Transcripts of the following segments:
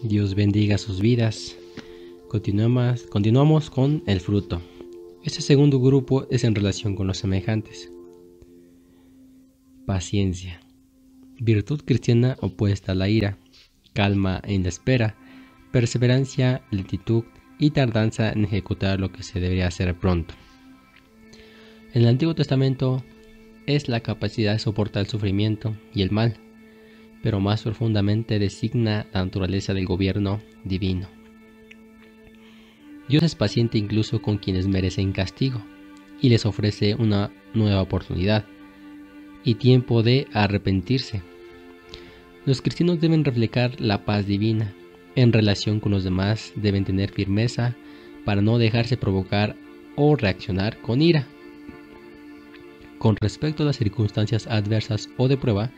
Dios bendiga sus vidas. Continuamos con el fruto. Este segundo grupo es en relación con los semejantes. Paciencia. Virtud cristiana opuesta a la ira. Calma en la espera. Perseverancia, lentitud y tardanza en ejecutar lo que se debería hacer pronto. En el Antiguo Testamento es la capacidad de soportar el sufrimiento y el mal, pero más profundamente designa la naturaleza del gobierno divino. Dios es paciente incluso con quienes merecen castigo y les ofrece una nueva oportunidad y tiempo de arrepentirse. Los cristianos deben reflejar la paz divina. En relación con los demás deben tener firmeza para no dejarse provocar o reaccionar con ira. Con respecto a las circunstancias adversas o de prueba,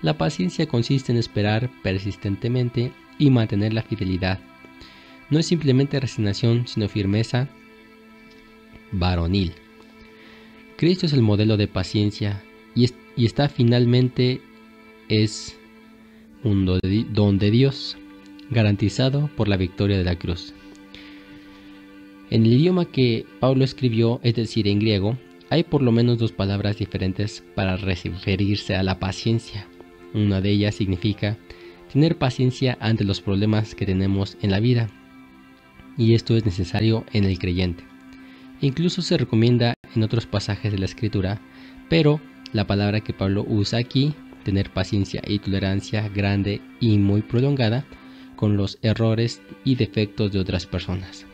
la paciencia consiste en esperar persistentemente y mantener la fidelidad. No es simplemente resignación, sino firmeza varonil. Cristo es el modelo de paciencia y está finalmente es un don de Dios, garantizado por la victoria de la cruz. En el idioma que Pablo escribió, es decir, en griego, hay por lo menos dos palabras diferentes para referirse a la paciencia. Una de ellas significa tener paciencia ante los problemas que tenemos en la vida, y esto es necesario en el creyente. Incluso se recomienda en otros pasajes de la Escritura, pero la palabra que Pablo usa aquí, tener paciencia y tolerancia grande y muy prolongada con los errores y defectos de otras personas.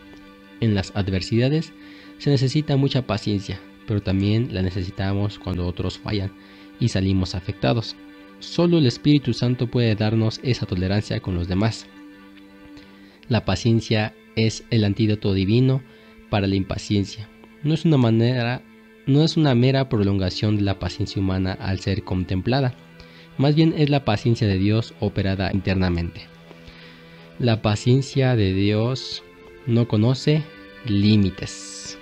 En las adversidades se necesita mucha paciencia, pero también la necesitamos cuando otros fallan y salimos afectados. Solo el Espíritu Santo puede darnos esa tolerancia con los demás. La paciencia es el antídoto divino para la impaciencia. No es una mera prolongación de la paciencia humana al ser contemplada. Más bien es la paciencia de Dios operada internamente. La paciencia de Dios no conoce límites.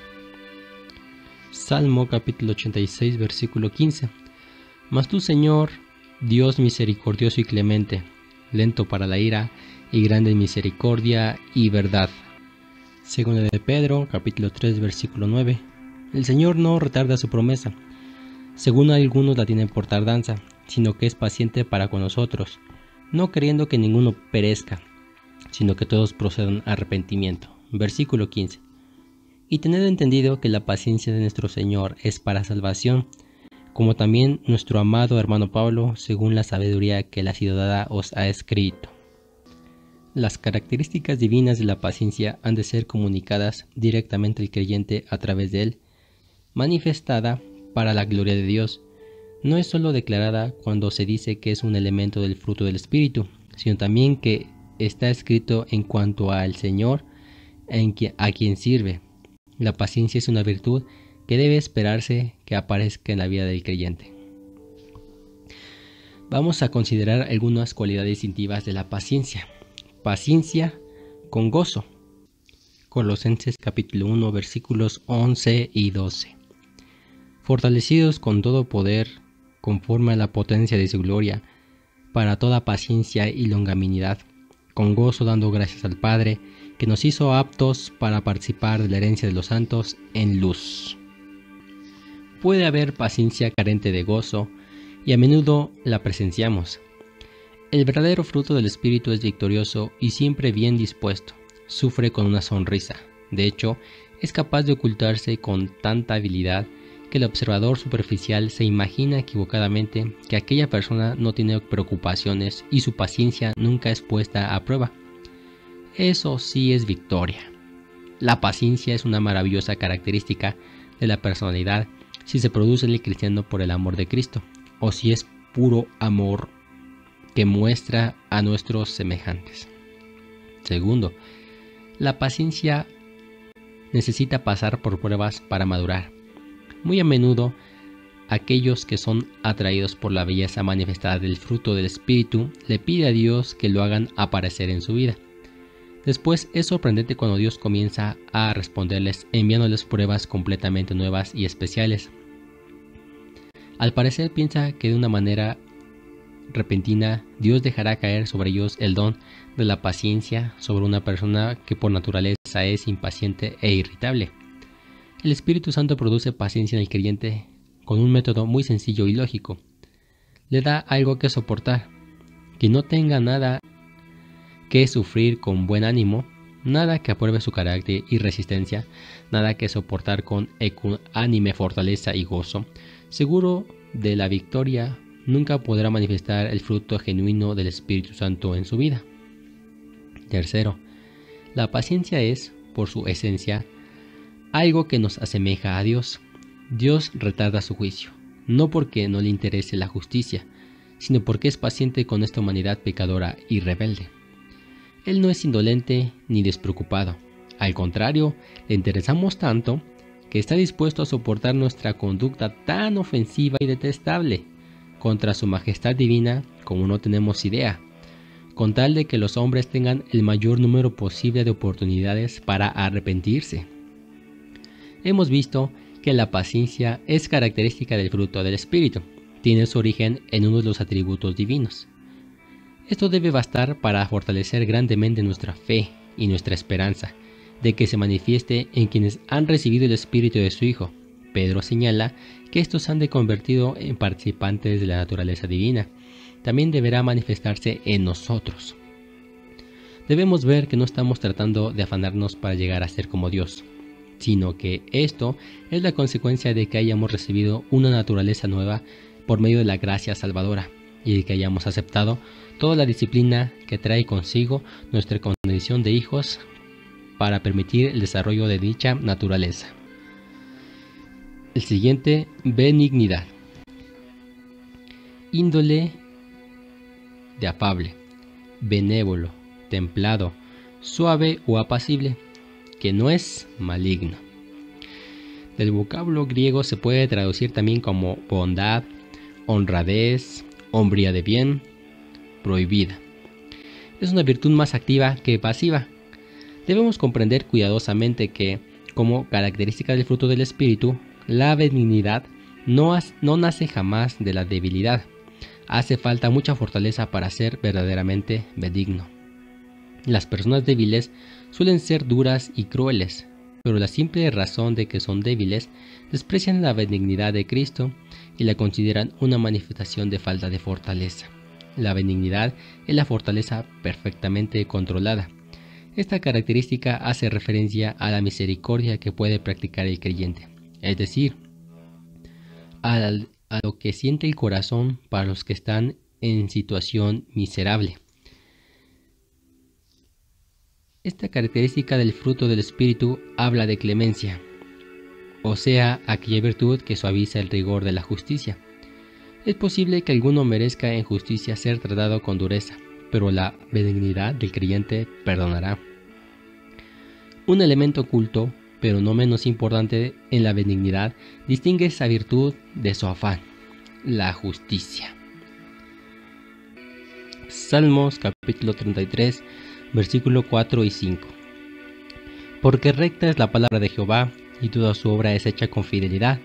Salmo capítulo 86, versículo 15. Mas tú, Señor, Dios misericordioso y clemente, lento para la ira y grande en misericordia y verdad. Segunda de Pedro, capítulo 3, versículo 9. El Señor no retarda su promesa, según algunos la tienen por tardanza, sino que es paciente para con nosotros, no queriendo que ninguno perezca, sino que todos procedan a arrepentimiento. Versículo 15. Y tened entendido que la paciencia de nuestro Señor es para salvación, como también nuestro amado hermano Pablo, según la sabiduría que le ha sido dada, os ha escrito. Las características divinas de la paciencia han de ser comunicadas directamente al creyente a través de él, manifestada para la gloria de Dios. No es solo declarada cuando se dice que es un elemento del fruto del Espíritu, sino también que está escrito en cuanto al Señor a quien sirve. La paciencia es una virtud que debe esperarse que aparezca en la vida del creyente. Vamos a considerar algunas cualidades distintivas de la paciencia. Paciencia con gozo. Colosenses capítulo 1, versículos 11 y 12. Fortalecidos con todo poder, conforme a la potencia de su gloria, para toda paciencia y longanimidad, con gozo dando gracias al Padre, que nos hizo aptos para participar de la herencia de los santos en luz. Puede haber paciencia carente de gozo, y a menudo la presenciamos. El verdadero fruto del Espíritu es victorioso y siempre bien dispuesto, sufre con una sonrisa. De hecho, es capaz de ocultarse con tanta habilidad que el observador superficial se imagina equivocadamente que aquella persona no tiene preocupaciones y su paciencia nunca es puesta a prueba. Eso sí es victoria. La paciencia es una maravillosa característica de la personalidad si se produce en el cristiano por el amor de Cristo, o si es puro amor que muestra a nuestros semejantes. Segundo, la paciencia necesita pasar por pruebas para madurar. Muy a menudo, aquellos que son atraídos por la belleza manifestada del fruto del Espíritu le pide a Dios que lo hagan aparecer en su vida. Después es sorprendente cuando Dios comienza a responderles enviándoles pruebas completamente nuevas y especiales. Al parecer piensa que de una manera repentina, Dios dejará caer sobre ellos el don de la paciencia sobre una persona que por naturaleza es impaciente e irritable. El Espíritu Santo produce paciencia en el creyente con un método muy sencillo y lógico. Le da algo que soportar, que no tenga nada que sufrir con buen ánimo, nada que apruebe su carácter y resistencia, nada que soportar con ecuánime fortaleza y gozo. Seguro de la victoria, nunca podrá manifestar el fruto genuino del Espíritu Santo en su vida. Tercero, la paciencia es, por su esencia, algo que nos asemeja a Dios. Dios retarda su juicio, no porque no le interese la justicia, sino porque es paciente con esta humanidad pecadora y rebelde. Él no es indolente ni despreocupado. Al contrario, le interesamos tanto que está dispuesto a soportar nuestra conducta tan ofensiva y detestable contra su majestad divina como no tenemos idea, con tal de que los hombres tengan el mayor número posible de oportunidades para arrepentirse. Hemos visto que la paciencia es característica del fruto del Espíritu, tiene su origen en uno de los atributos divinos. Esto debe bastar para fortalecer grandemente nuestra fe y nuestra esperanza de que se manifieste en quienes han recibido el Espíritu de su Hijo. Pedro señala que estos han de convertido en participantes de la naturaleza divina. También deberá manifestarse en nosotros. Debemos ver que no estamos tratando de afanarnos para llegar a ser como Dios, sino que esto es la consecuencia de que hayamos recibido una naturaleza nueva por medio de la gracia salvadora y de que hayamos aceptado toda la disciplina que trae consigo nuestra condición de hijos para permitir el desarrollo de dicha naturaleza. El siguiente, benignidad. Índole de afable, benévolo, templado, suave o apacible, que no es maligno. Del vocablo griego se puede traducir también como bondad, honradez, hombría de bien, prohibida. Es una virtud más activa que pasiva. Debemos comprender cuidadosamente que, como característica del fruto del Espíritu, la benignidad no nace jamás de la debilidad. Hace falta mucha fortaleza para ser verdaderamente benigno. Las personas débiles suelen ser duras y crueles, pero la simple razón de que son débiles desprecian la benignidad de Cristo y la consideran una manifestación de falta de fortaleza. La benignidad es la fortaleza perfectamente controlada. Esta característica hace referencia a la misericordia que puede practicar el creyente, es decir, a lo que siente el corazón para los que están en situación miserable. Esta característica del fruto del Espíritu habla de clemencia, o sea, aquella virtud que suaviza el rigor de la justicia. Es posible que alguno merezca en justicia ser tratado con dureza, pero la benignidad del creyente perdonará. Un elemento oculto, pero no menos importante en la benignidad, distingue esa virtud de su afán, la justicia. Salmos capítulo 33, versículo 4 y 5. Porque recta es la palabra de Jehová, y toda su obra es hecha con fidelidad.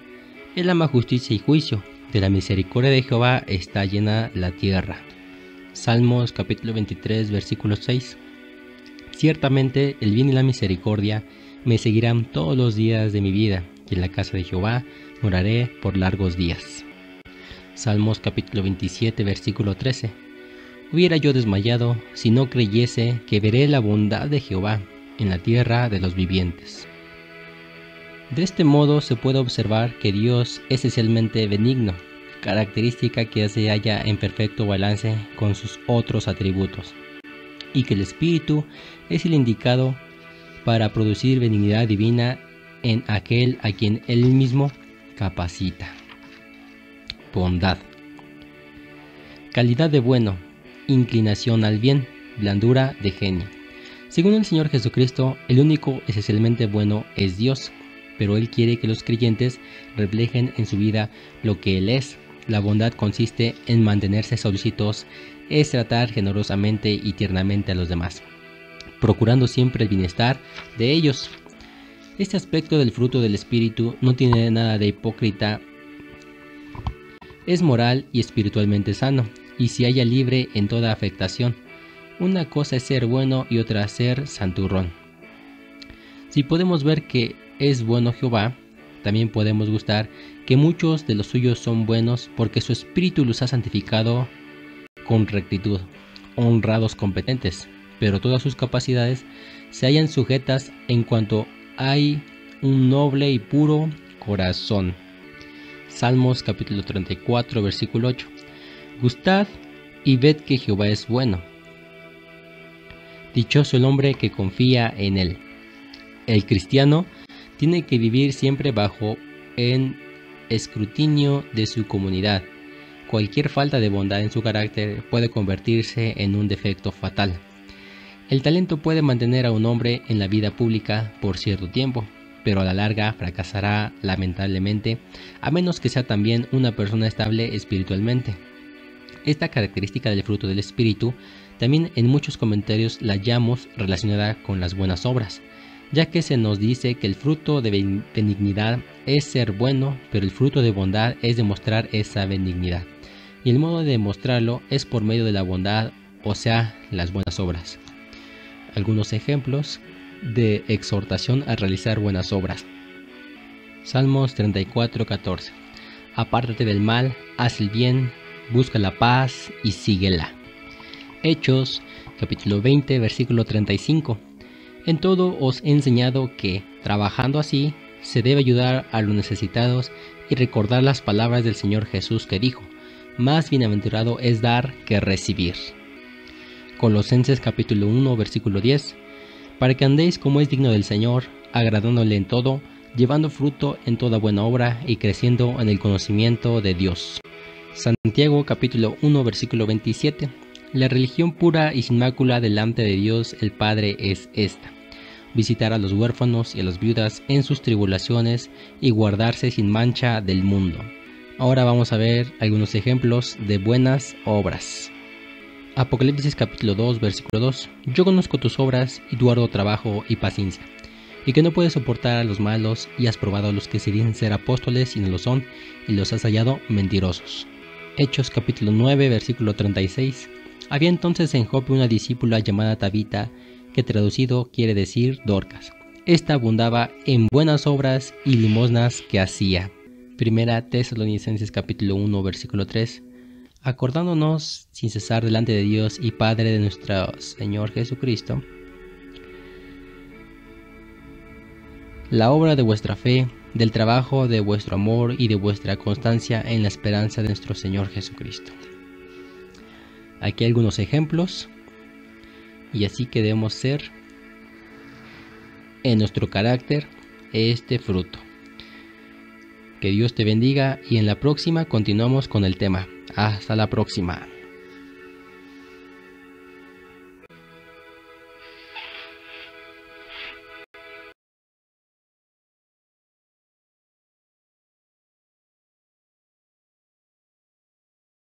Él ama justicia y juicio, de la misericordia de Jehová está llena la tierra. Salmos capítulo 23, versículo 6. Ciertamente el bien y la misericordia me seguirán todos los días de mi vida, y en la casa de Jehová moraré por largos días. Salmos capítulo 27, versículo 13. Hubiera yo desmayado si no creyese que veré la bondad de Jehová en la tierra de los vivientes. De este modo se puede observar que Dios es esencialmente benigno, característica que se halla en perfecto balance con sus otros atributos, y que el Espíritu es el indicado para producir benignidad divina en aquel a quien Él mismo capacita. Bondad. Calidad de bueno, inclinación al bien, blandura de genio. Según el Señor Jesucristo, el único esencialmente bueno es Dios, pero Él quiere que los creyentes reflejen en su vida lo que Él es. La bondad consiste en mantenerse solícitos, es tratar generosamente y tiernamente a los demás, procurando siempre el bienestar de ellos. Este aspecto del fruto del Espíritu no tiene nada de hipócrita, es moral y espiritualmente sano. y se halla libre en toda afectación. Una cosa es ser bueno y otra ser santurrón. Si podemos ver que es bueno Jehová, también podemos gustar que muchos de los suyos son buenos, porque su espíritu los ha santificado con rectitud, honrados competentes, pero todas sus capacidades se hallan sujetas en cuanto hay un noble y puro corazón. Salmos capítulo 34, versículo 8. Gustad y ved que Jehová es bueno. Dichoso el hombre que confía en él. El cristiano tiene que vivir siempre bajo el escrutinio de su comunidad. Cualquier falta de bondad en su carácter puede convertirse en un defecto fatal. El talento puede mantener a un hombre en la vida pública por cierto tiempo, pero a la larga fracasará lamentablemente, a menos que sea también una persona estable espiritualmente. Esta característica del fruto del espíritu también en muchos comentarios la hallamos relacionada con las buenas obras, ya que se nos dice que el fruto de benignidad es ser bueno, pero el fruto de bondad es demostrar esa benignidad, y el modo de demostrarlo es por medio de la bondad, o sea, las buenas obras. Algunos ejemplos de exhortación a realizar buenas obras. Salmos 34:14. Apártate del mal, haz el bien, busca la paz y síguela. Hechos capítulo 20, versículo 35. En todo os he enseñado que, trabajando así, se debe ayudar a los necesitados y recordar las palabras del Señor Jesús que dijo: más bienaventurado es dar que recibir. Colosenses capítulo 1, versículo 10. Para que andéis como es digno del Señor, agradándole en todo, llevando fruto en toda buena obra y creciendo en el conocimiento de Dios. Santiago capítulo 1, versículo 27. La religión pura y sin mácula delante de Dios el Padre es esta: visitar a los huérfanos y a las viudas en sus tribulaciones y guardarse sin mancha del mundo. Ahora vamos a ver algunos ejemplos de buenas obras. Apocalipsis capítulo 2, versículo 2. Yo conozco tus obras y tu arduo trabajo y paciencia, y que no puedes soportar a los malos, y has probado a los que se dicen ser apóstoles y no lo son, y los has hallado mentirosos. Hechos capítulo 9, versículo 36. Había entonces en Jope una discípula llamada Tabita, que traducido quiere decir Dorcas. Esta abundaba en buenas obras y limosnas que hacía. Primera Tesalonicenses capítulo 1, versículo 3. Acordándonos sin cesar delante de Dios y Padre de nuestro Señor Jesucristo, la obra de vuestra fe, del trabajo de vuestro amor y de vuestra constancia en la esperanza de nuestro Señor Jesucristo. Aquí hay algunos ejemplos, y así que debemos ser en nuestro carácter este fruto. Que Dios te bendiga, y en la próxima continuamos con el tema. Hasta la próxima.